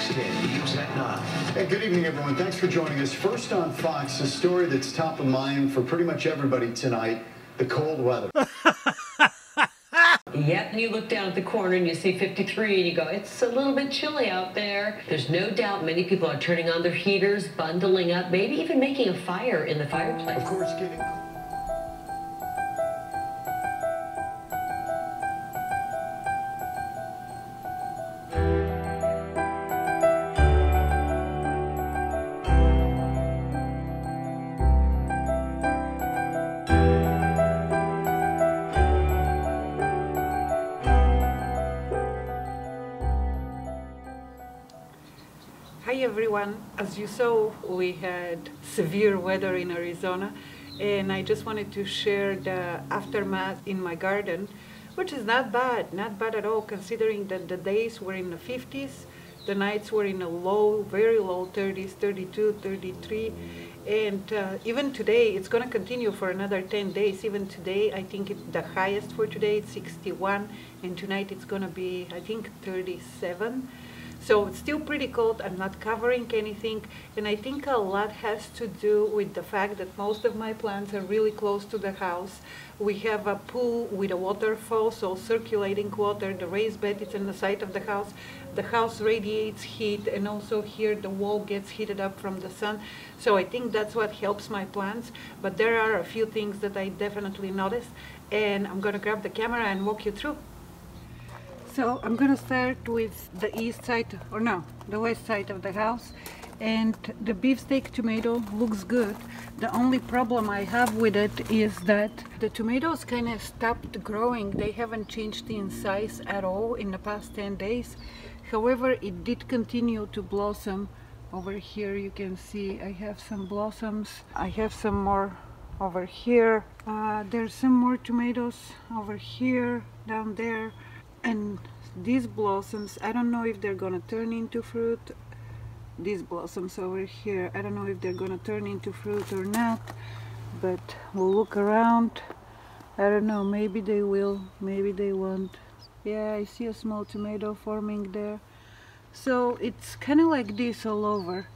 Fox News at 9. Hey, good evening, everyone. Thanks for joining us. First on Fox, a story that's top of mind for pretty much everybody tonight, the cold weather. Yep, you look down at the corner and you see 53 and you go, it's a little bit chilly out there. There's no doubt many people are turning on their heaters, bundling up, maybe even making a fire in the fireplace. Of course, getting... Hi everyone, as you saw, we had severe weather in Arizona, and I just wanted to share the aftermath in my garden, which is not bad at all, considering that the days were in the 50s, the nights were in the low, very low 30s, 32, 33, and even today, it's going to continue for another 10 days. Even today, I think the highest for today is 61, and tonight it's going to be, I think, 37. So it's still pretty cold. I'm not covering anything, and I think a lot has to do with the fact that most of my plants are really close to the house. We have a pool with a waterfall, so circulating water. The raised bed is on the side of the house. The house radiates heat, and also here the wall gets heated up from the sun. So I think that's what helps my plants, but there are a few things that I definitely noticed, and I'm going to grab the camera and walk you through. So I'm going to start with the east side, or no, the west side of the house, and the beefsteak tomato looks good. The only problem I have with it is that the tomatoes kind of stopped growing. They haven't changed in size at all in the past 10 days. However, it did continue to blossom. Over here you can see I have some blossoms. I have some more over here. There's some more tomatoes over here, down there. And these blossoms, I don't know if they're gonna turn into fruit. These blossoms over here, I don't know if they're gonna turn into fruit or not, but we'll look around. I don't know, maybe they will, maybe they won't. Yeah, I see a small tomato forming there. So it's kind of like this all over.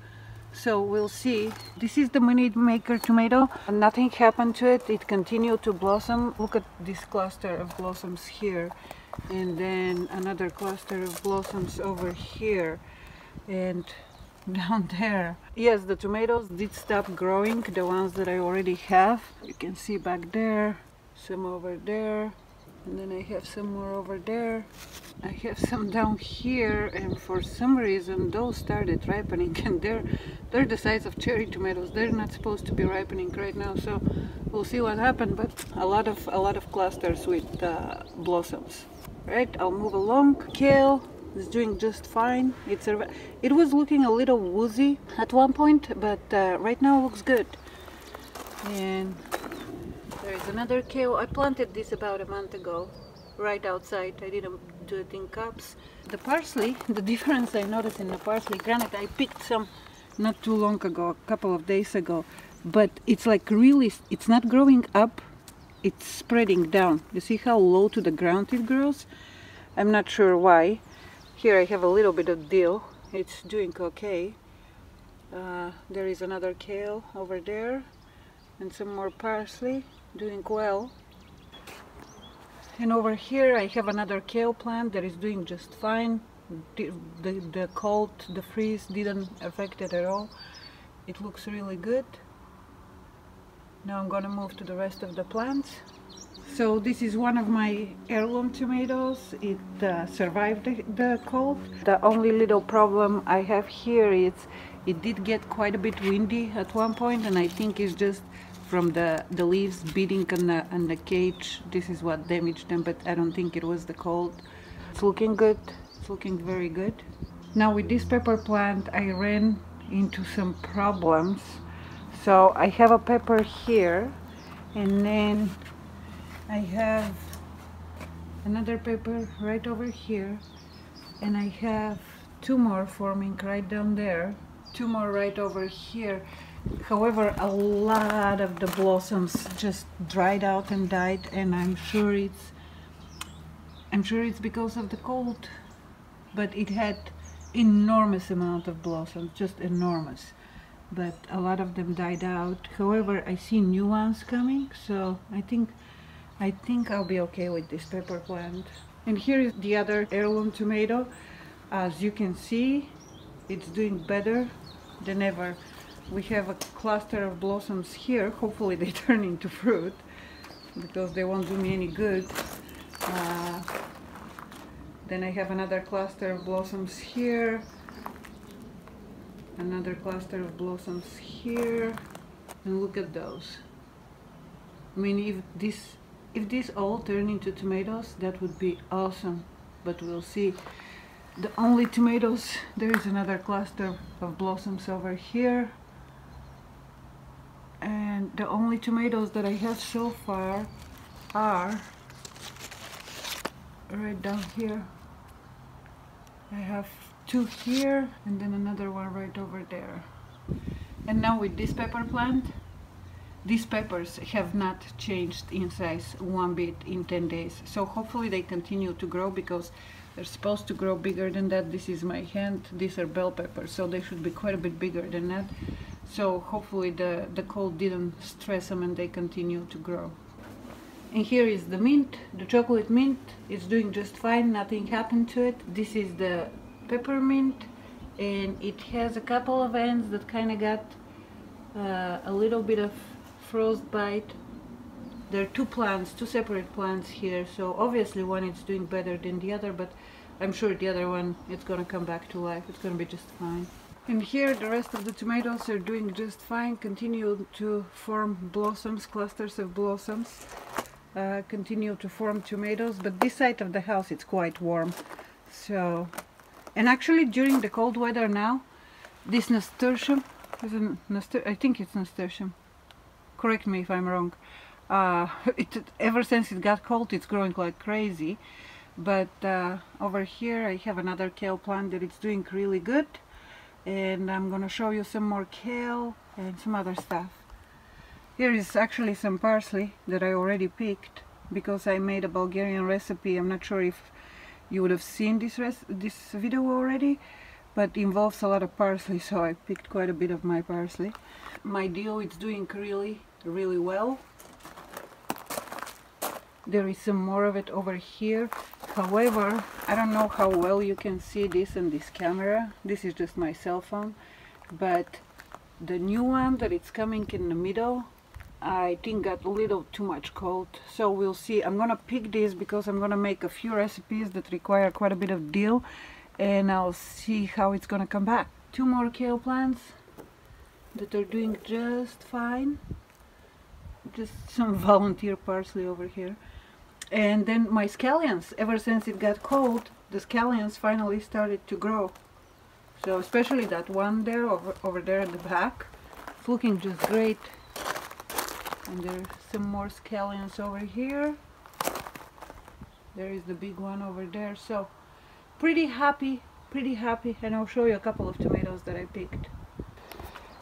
So we'll see. This is the Money Maker tomato. Nothing happened to it. It continued to blossom. Look at this cluster of blossoms here. And then another cluster of blossoms over here. And down there. Yes, the tomatoes did stop growing, the ones that I already have. You can see back there, some over there. And then I have some more over there. I have some down here, and for some reason those started ripening, and they're the size of cherry tomatoes. They're not supposed to be ripening right now, so we'll see what happened. But a lot of clusters with blossoms. Right, I'll move along. Kale is doing just fine. It was looking a little woozy at one point, but right now looks good. And there is another kale. I planted this about a month ago, right outside. I didn't do it in cups. The parsley, the difference I noticed in the parsley, granted I picked some not too long ago, a couple of days ago, but it's like really, it's not growing up, it's spreading down. You see how low to the ground it grows? I'm not sure why. Here I have a little bit of dill. It's doing okay. There is another kale over there, and some more parsley, doing well. And over here I have another kale plant that is doing just fine. The cold, the freeze didn't affect it at all. It looks really good. Now I'm gonna move to the rest of the plants. So this is one of my heirloom tomatoes. It survived the cold. The only little problem I have here is it did get quite a bit windy at one point, and I think it's just from the leaves beating on the cage. This is what damaged them, but I don't think it was the cold. It's looking good. It's looking very good. Now with this pepper plant I ran into some problems. So I have a pepper here, and then I have another pepper right over here, and I have two more forming right down there, two more right over here. However, a lot of the blossoms just dried out and died, and I'm sure it's because of the cold. But it had enormous amount of blossoms, just enormous. But a lot of them died out. However, I see new ones coming, so I think I'll be okay with this pepper plant. And here is the other heirloom tomato. As you can see, it's doing better than ever. We have a cluster of blossoms here. Hopefully they turn into fruit, because they won't do me any good. Then I have another cluster of blossoms here, another cluster of blossoms here, and look at those. I mean, if these all turn into tomatoes, that would be awesome, but we'll see. The only tomatoes, there is another cluster of blossoms over here, and the only tomatoes that I have so far are right down here. I have two here and then another one right over there. And now with this pepper plant, these peppers have not changed in size one bit in 10 days. So hopefully they continue to grow, because they're supposed to grow bigger than that. This is my hand. These are bell peppers, so they should be quite a bit bigger than that. So hopefully the cold didn't stress them and they continue to grow. And here is the mint, the chocolate mint. It's doing just fine, nothing happened to it. This is the peppermint, and it has a couple of ends that kind of got a little bit of frostbite. There are two plants, two separate plants here, so obviously one is doing better than the other, but I'm sure the other one, it's gonna come back to life. It's gonna be just fine. And here the rest of the tomatoes are doing just fine, continue to form blossoms, clusters of blossoms. Continue to form tomatoes, but this side of the house it's quite warm. So, and actually during the cold weather now, this nasturtium, I think it's nasturtium, correct me if I'm wrong, ever since it got cold it's growing like crazy. But over here I have another kale plant that it's doing really good, and I'm gonna show you some more kale and some other stuff. Here is actually some parsley that I already picked, because I made a Bulgarian recipe. I'm not sure if you would have seen this video already, but it involves a lot of parsley, so I picked quite a bit of my parsley. My dill is doing really well. There is some more of it over here. However, I don't know how well you can see this on this camera. This is just my cell phone, but the new one that it's coming in the middle, I think got a little too much cold, so we'll see. I'm gonna pick this because I'm gonna make a few recipes that require quite a bit of dill, and I'll see how it's gonna come back. Two more kale plants that are doing just fine. Just some volunteer parsley over here. And then my scallions, ever since it got cold, the scallions finally started to grow. So especially that one there, over there at the back, it's looking just great. And there's some more scallions over here. There is the big one over there. So pretty happy, and I'll show you a couple of tomatoes that I picked.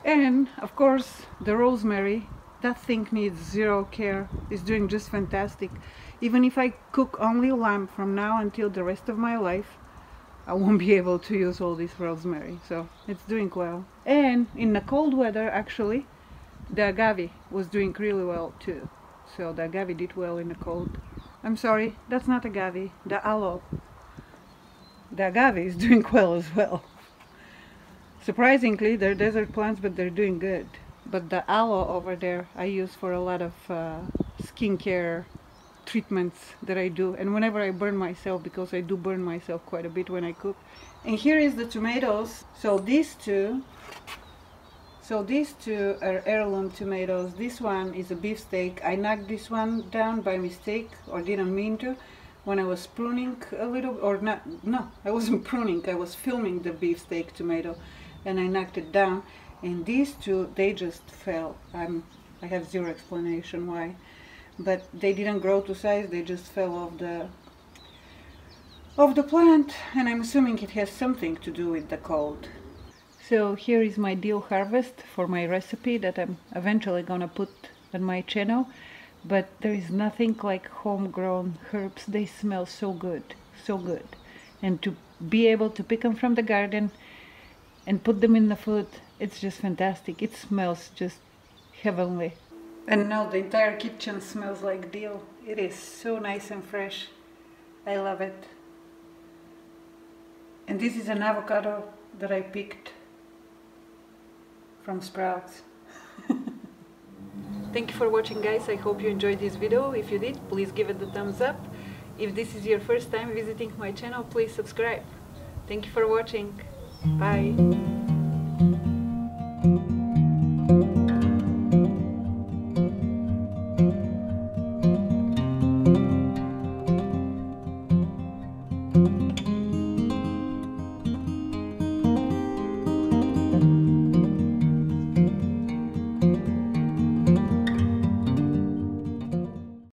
And of course the rosemary, that thing needs zero care. It's doing just fantastic. Even if I cook only lamb from now until the rest of my life, I won't be able to use all this rosemary, so it's doing well. And in the cold weather, actually, the agave was doing really well too. So the agave did well in the cold. I'm sorry, that's not agave, the aloe. The agave is doing well as well. Surprisingly, they're desert plants, but they're doing good. But the aloe over there, I use for a lot of skincare treatments that I do, and whenever I burn myself, because I do burn myself quite a bit when I cook. And here is the tomatoes. So these two are heirloom tomatoes. This one is a beefsteak. I knocked this one down by mistake, or didn't mean to, when I was pruning a little, or not, no, I wasn't pruning, I was filming the beefsteak tomato, and I knocked it down. And these two, they just fell. I have zero explanation why, but they didn't grow to size, they just fell off the plant, and I'm assuming it has something to do with the cold. So here is my dill harvest for my recipe that I'm eventually gonna put on my channel, but there is nothing like homegrown herbs. They smell so good, so good. And to be able to pick them from the garden and put them in the food. It's just fantastic. It smells just heavenly. And now the entire kitchen smells like dill. It is so nice and fresh. I love it. And this is an avocado that I picked from Sprouts. Thank you for watching, guys. I hope you enjoyed this video. If you did, please give it a thumbs up. If this is your first time visiting my channel, please subscribe. Thank you for watching. Bye.